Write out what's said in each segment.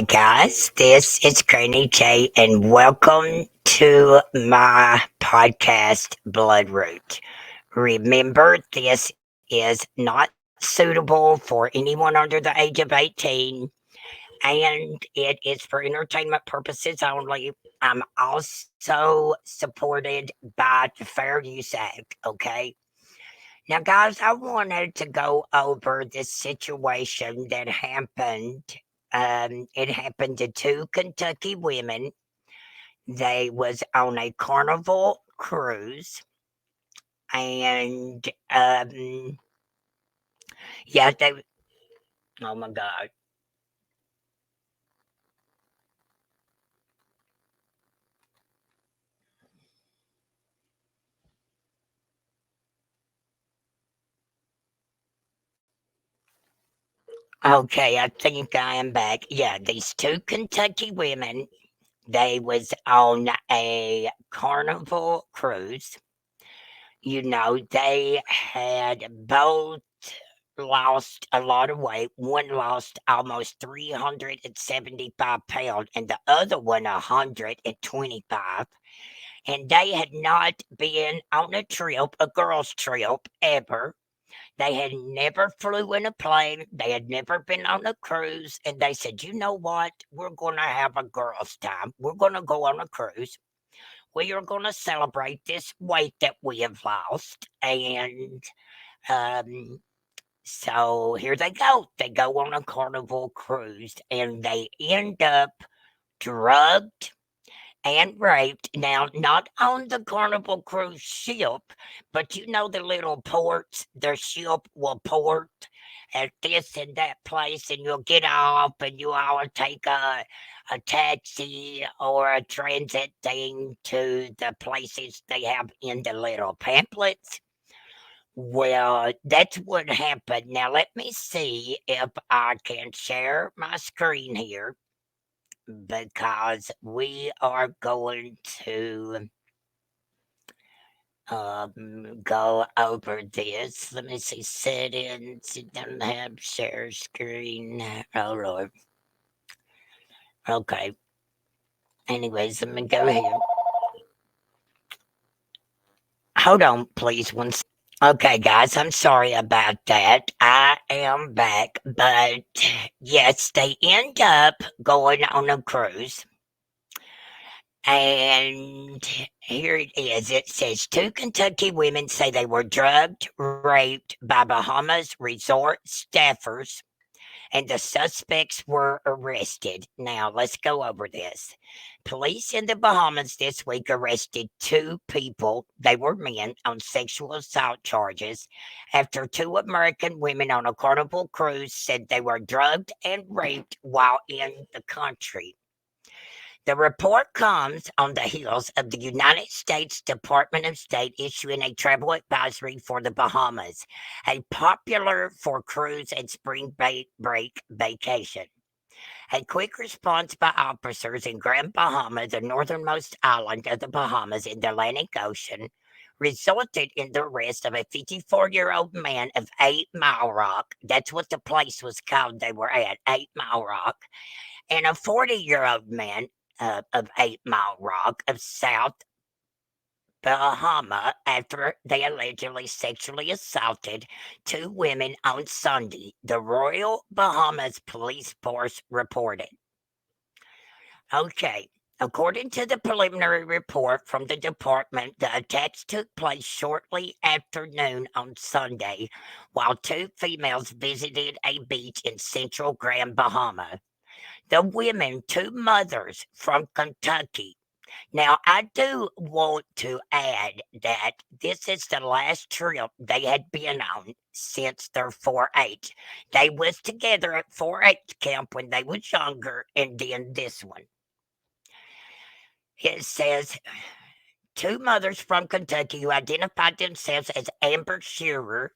Hi, guys. This is Granny J, and welcome to my podcast, Bloodroot. Remember, this is not suitable for anyone under the age of 18, and it is for entertainment purposes only. I'm also supported by the Fair Use Act, okay? Now, guys, I wanted to go over this situation that happened. It happened to two Kentucky women. They was on a carnival cruise, and yeah, they. Oh my God. Okay, I think I am back. Yeah, these two Kentucky women. They was on a carnival cruise. They had both lost a lot of weight. One lost almost 375 pounds, and the other one 125. And they had not been on a trip, a girls' trip, ever. They had never flew in a plane. They had never been on a cruise. And they said, you know what? We're going to have a girls' time. We're going to go on a cruise. We are going to celebrate this weight that we have lost. And um, so here they go. They go on a carnival cruise and they end up drugged and raped. Now, not on the carnival cruise ship, but the little ports, their ship will port at this and that place, and you'll get off and you all take a taxi or a transit thing to the places they have in the little pamphlets. Well, that's what happened. Now, let me see if I can share my screen here because we are going to go over this. Let me see settings. It doesn't have share screen. Oh, Lord. Okay. Anyways, let me go here. Hold on, please. Okay, guys, I'm sorry about that. I am back, but yes, they end up going on a cruise. And here it is. It says two Kentucky women say they were drugged, raped by Bahamas resort staffers, and the suspects were arrested. Now, let's go over this. Police in the Bahamas this week arrested two people, they were men, on sexual assault charges after two American women on a carnival cruise said they were drugged and raped while in the country. The report comes on the heels of the United States Department of State issuing a travel advisory for the Bahamas, a popular for cruise and spring break vacation. A quick response by officers in Grand Bahama, the northernmost island of the Bahamas in the Atlantic Ocean, resulted in the arrest of a 54-year-old man of 8 Mile Rock. That's what the place was called they were at, 8 Mile Rock, and a 40-year-old man of 8 Mile Rock of South Bahama after they allegedly sexually assaulted two women on Sunday, the Royal Bahamas Police Force reported. Okay. According to the preliminary report from the department, the attacks took place shortly after noon on Sunday while two females visited a beach in central Grand Bahama. The women, two mothers from Kentucky. Now, I do want to add that this is the last trip they had been on since their 4-H. They was together at 4-H camp when they was younger, and then this one. It says two mothers from Kentucky who identified themselves as Amber Shearer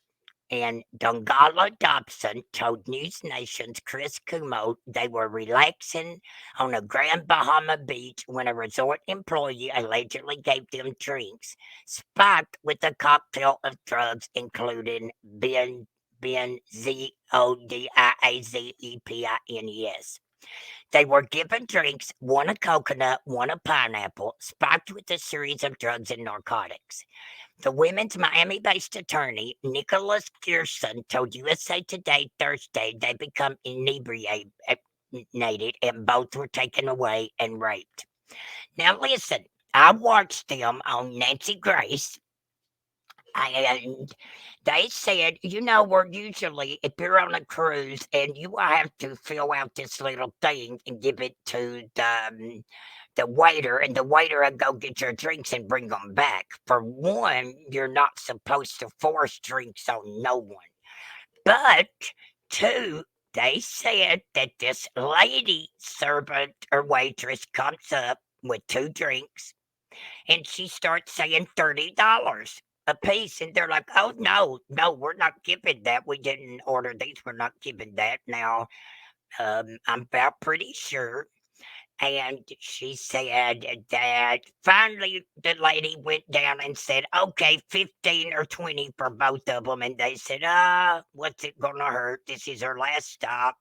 and Dongala Dobson told News Nation's Chris Kumo they were relaxing on a Grand Bahama beach when a resort employee allegedly gave them drinks, spiked with a cocktail of drugs including benzodiazepines. They were given drinks, one a coconut, one a pineapple, spiked with a series of drugs and narcotics. The women's Miami based attorney, Nicholas Gerson, told USA Today Thursday they become inebriated and both were taken away and raped. Now, listen, I watched them on Nancy Grace, and they said, we're usually, if you're on a cruise and you have to fill out this little thing and give it to the waiter, and the waiter will go get your drinks and bring them back. For one, you're not supposed to force drinks on no one. But two, they said that this lady servant or waitress comes up with two drinks and she starts saying $30 a piece. And they're like, oh, no, no, we're not giving that. We didn't order these. We're not giving that. Now, I'm about pretty sure. And she said that finally the lady went down and said, okay, 15 or 20 for both of them. And they said, what's it going to hurt? This is our last stop.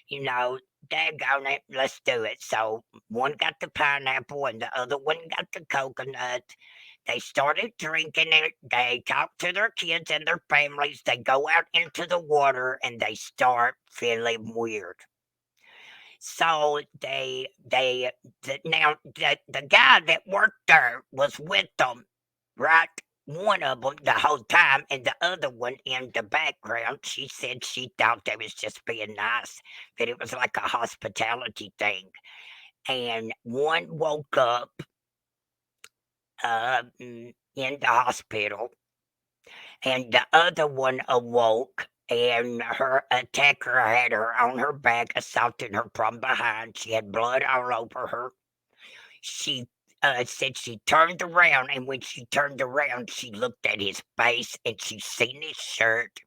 You know, daggone it, let's do it. So one got the pineapple and the other one got the coconut. They started drinking it. They talk to their kids and their families. They go out into the water and they start feeling weird. So now the guy that worked there was with them, right? One of them the whole time, and the other one in the background. She said she thought they was just being nice, that it was like a hospitality thing. And one woke up in the hospital, and the other one awoke. And her attacker had her on her back, assaulting her from behind. She had blood all over her. She said she turned around, and when she turned around, she looked at his face and she seen his shirt.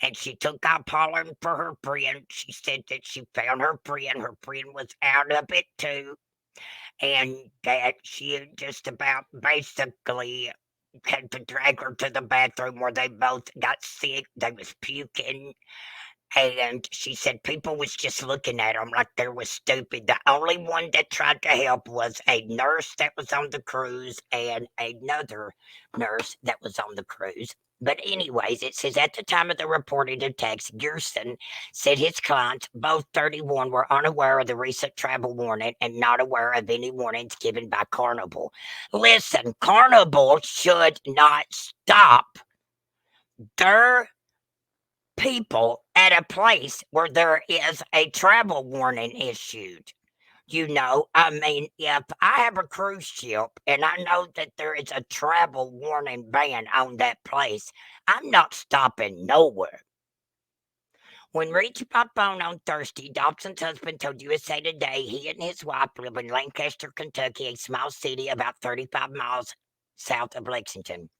And she took off hollering for her friend. She said that she found her friend. Her friend was out of it too. And that she had just about basically had to drag her to the bathroom where they both got sick. They was puking. And she said people was just looking at them like they was stupid. The only one that tried to help was a nurse that was on the cruise and another nurse that was on the cruise. But anyways, it says at the time of the reported attacks, Gerson said his clients, both 31, were unaware of the recent travel warning and not aware of any warnings given by Carnival. Listen, Carnival should not stop their people at a place where there is a travel warning issued. I mean, if I have a cruise ship and I know that there is a travel warning ban on that place, I'm not stopping nowhere. When reached by phone on Thursday, Dobson's husband told USA Today he and his wife live in Lancaster, Kentucky, a small city about 35 miles south of Lexington.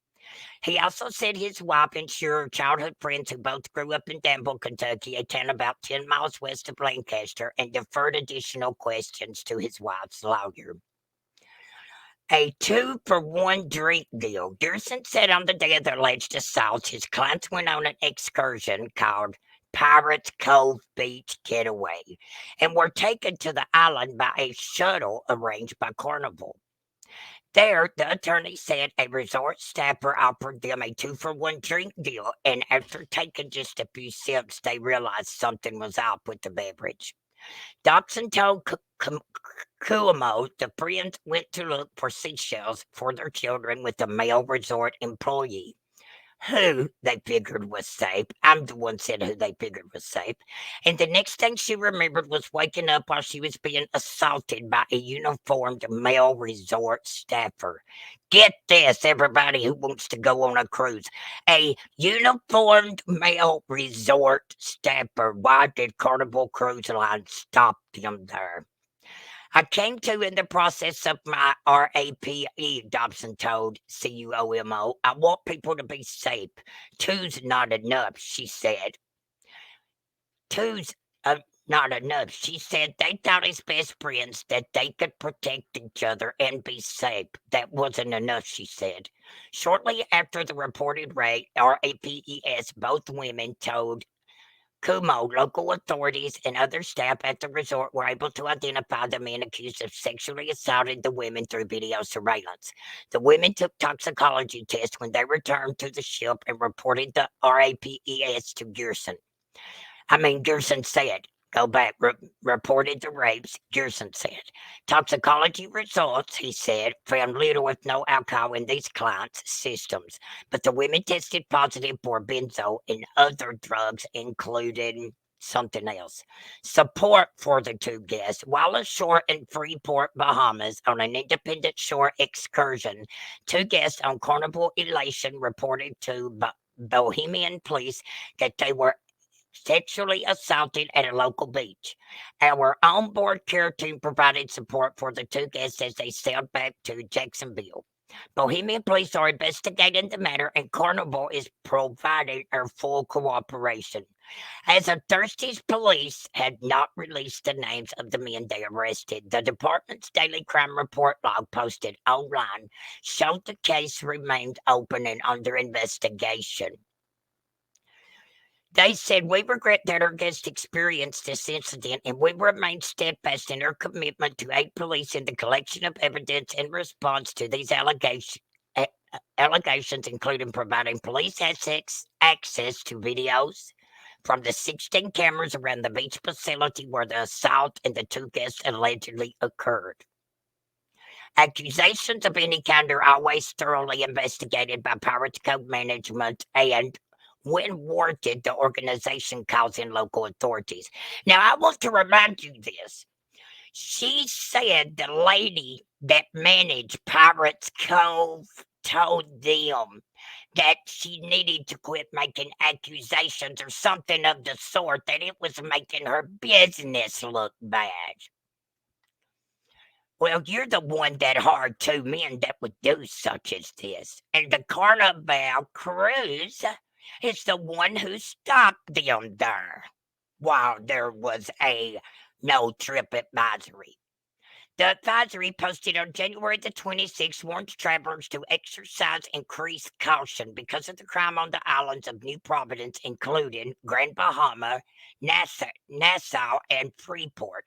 He also said his wife and her childhood friends who both grew up in Danville, Kentucky, a town about 10 miles west of Lancaster, and deferred additional questions to his wife's lawyer. A 2-for-1 drink deal. Gerson said on the day of the alleged assault, his clients went on an excursion called Pirates Cove Beach Getaway and were taken to the island by a shuttle arranged by Carnival. There, the attorney said a resort staffer offered them a 2-for-1 drink deal, and after taking just a few sips, they realized something was off with the beverage. Dobson told Cuomo the friends went to look for seashells for their children with a male resort employee who they figured was safe. I'm the one said who they figured was safe. And the next thing she remembered was waking up while she was being assaulted by a uniformed male resort staffer. Get this, everybody who wants to go on a cruise. A uniformed male resort staffer. Why did Carnival Cruise Line stop them there? I came to in the process of my RAPE, Dobson told CUOMO. I want people to be safe. Two's not enough, she said. Two's not enough. She said they thought as best friends that they could protect each other and be safe. That wasn't enough, she said. Shortly after the reported rape, RAPES, both women told Kumo, local authorities, and other staff at the resort were able to identify the men accused of sexually assaulting the women through video surveillance. The women took toxicology tests when they returned to the ship and reported the RAPES to Gearson. Gerson said, go back, reported the rapes, Gerson said. Toxicology results, he said, found little with no alcohol in these clients' systems, but the women tested positive for benzo and other drugs, including something else. Support for the two guests while ashore in Freeport, Bahamas, on an independent shore excursion. Two guests on Carnival Elation reported to Bohemian police that they were sexually assaulted at a local beach. Our onboard care team provided support for the two guests as they sailed back to Jacksonville. Bohemian police are investigating the matter, and Carnival is providing our full cooperation. As of Thursday's police had not released the names of the men they arrested. The department's daily crime report log posted online showed the case remained open and under investigation. They said, we regret that our guests experienced this incident and we remain steadfast in our commitment to aid police in the collection of evidence in response to these allegations, including providing police access to videos from the 16 cameras around the beach facility where the assault and the two guests allegedly occurred. Accusations of any kind are always thoroughly investigated by Pirates Code Management and, when warranted, the organization calls in local authorities. Now, I want to remind you this. She said the lady that managed Pirates Cove told them that she needed to quit making accusations or something of the sort, that it was making her business look bad. Well, you're the one that hired two men that would do such as this. And the Carnival cruise is the one who stopped them there while there was a no trip advisory. The advisory posted on January the 26th warns travelers to exercise increased caution because of the crime on the islands of New Providence, including Grand Bahama, Nassau, and Freeport.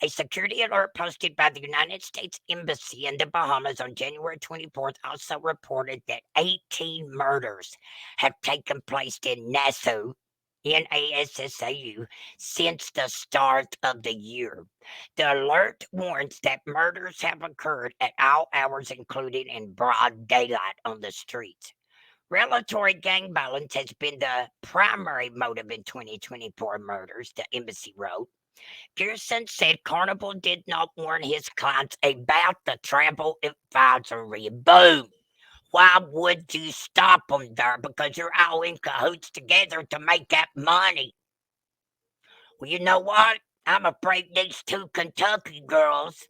A security alert posted by the United States Embassy in the Bahamas on January 24th also reported that 18 murders have taken place in Nassau, NASSAU, since the start of the year. The alert warns that murders have occurred at all hours, including in broad daylight on the streets. Relatory gang violence has been the primary motive in 2024 murders, the embassy wrote. Pearson said Carnival did not warn his clients about the travel advisory. Boom! Why would you stop them there? Because you're all in cahoots together to make that money. Well, you know what? I'm afraid these two Kentucky girls,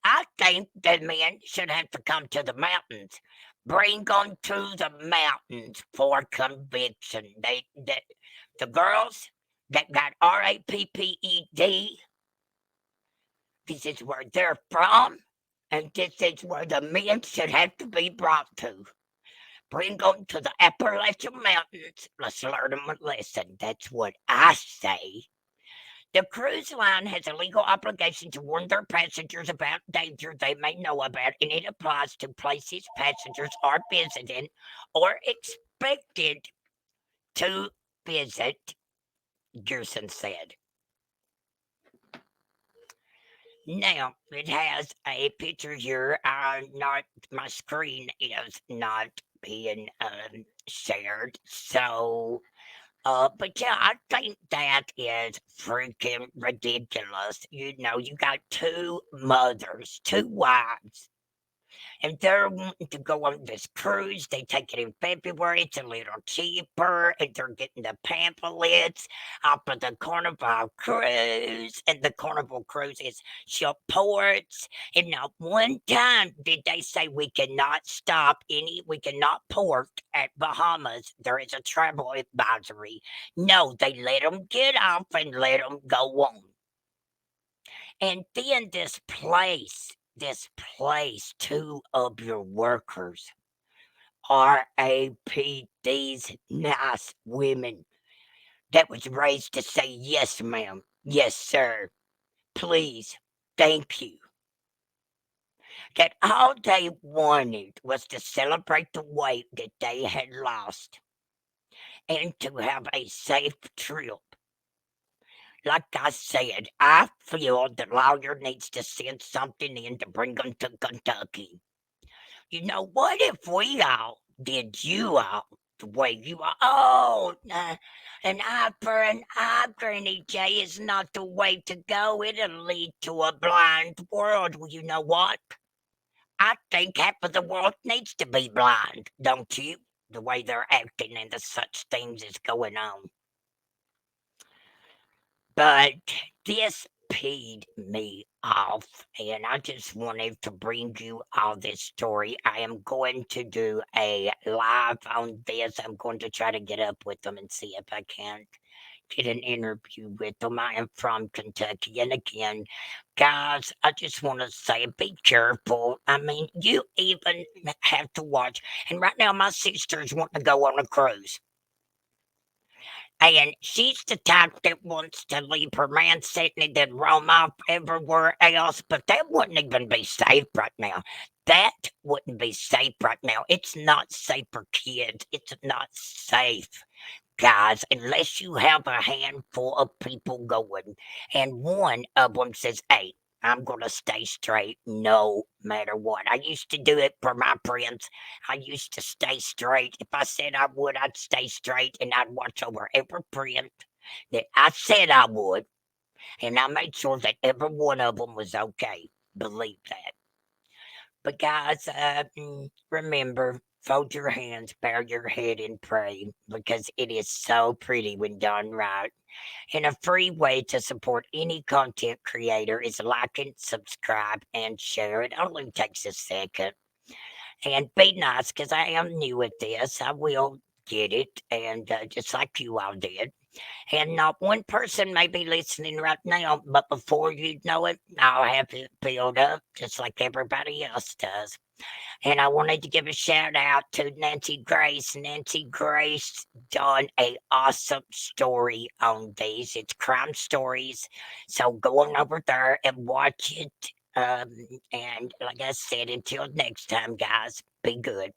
I think the men should have to come to the mountains. Bring them to the mountains for conviction. The girls that got RAPPED, this is where they're from, and this is where the men should have to be brought to. Bring them to the Appalachian Mountains. Let's learn them a lesson. That's what I say. The cruise line has a legal obligation to warn their passengers about danger they may know about, and it applies to places passengers are visiting or expected to visit, Gerson said. Now, it has a picture here. Not my screen is not being shared, so but yeah, I think that is freaking ridiculous. You know, you got two mothers, two wives, and they're wanting to go on this cruise. They take it in February. It's a little cheaper, and they're getting the pamphlets off of the Carnival cruise. And the Carnival cruise is supports. And not one time did they say we cannot port at Bahamas. There is a travel advisory. No, they let them get off and let them go on. And then this place, two of your workers, RAP, these nice women, that was raised to say, yes, ma'am, yes, sir, please, thank you. That all they wanted was to celebrate the weight that they had lost and to have a safe trip. Like I said, I feel the lawyer needs to send something in to bring them to Kentucky. You know, what if we all did you all the way you are? Oh, an eye for an eye, Granny J, is not the way to go. It'll lead to a blind world. Well, you know what? I think half of the world needs to be blind, don't you? The way they're acting and the such things is going on. But this peed me off, and I just wanted to bring you all this story. I am going to do a live on this. I'm going to try to get up with them and see if I can get an interview with them. I am from Kentucky. And again, guys, I just want to say be careful. I mean, you even have to watch. And right now, my sister's wanting to go on a cruise. And she's the type that wants to leave her man sitting and then roam off everywhere else, but that wouldn't even be safe right now. That wouldn't be safe right now. It's not safe for kids. It's not safe, guys, unless you have a handful of people going, and one of them says, "Hey, I'm gonna stay straight no matter what." I used to do it for my friends. I used to stay straight. If I said I would, I'd stay straight and I'd watch over every friend that I said I would, and I made sure that every one of them was okay. Believe that. But guys, remember, fold your hands, bow your head, and pray because it is so pretty when done right. And a free way to support any content creator is like and subscribe and share. It only takes a second. And be nice because I am new at this. I will get it, and just like you all did. And not one person may be listening right now, but before you know it, I'll have it build up just like everybody else does. And I wanted to give a shout out to Nancy Grace. Nancy Grace done a awesome story on these. It's crime stories. So go on over there and watch it. And like I said, until next time, guys, be good.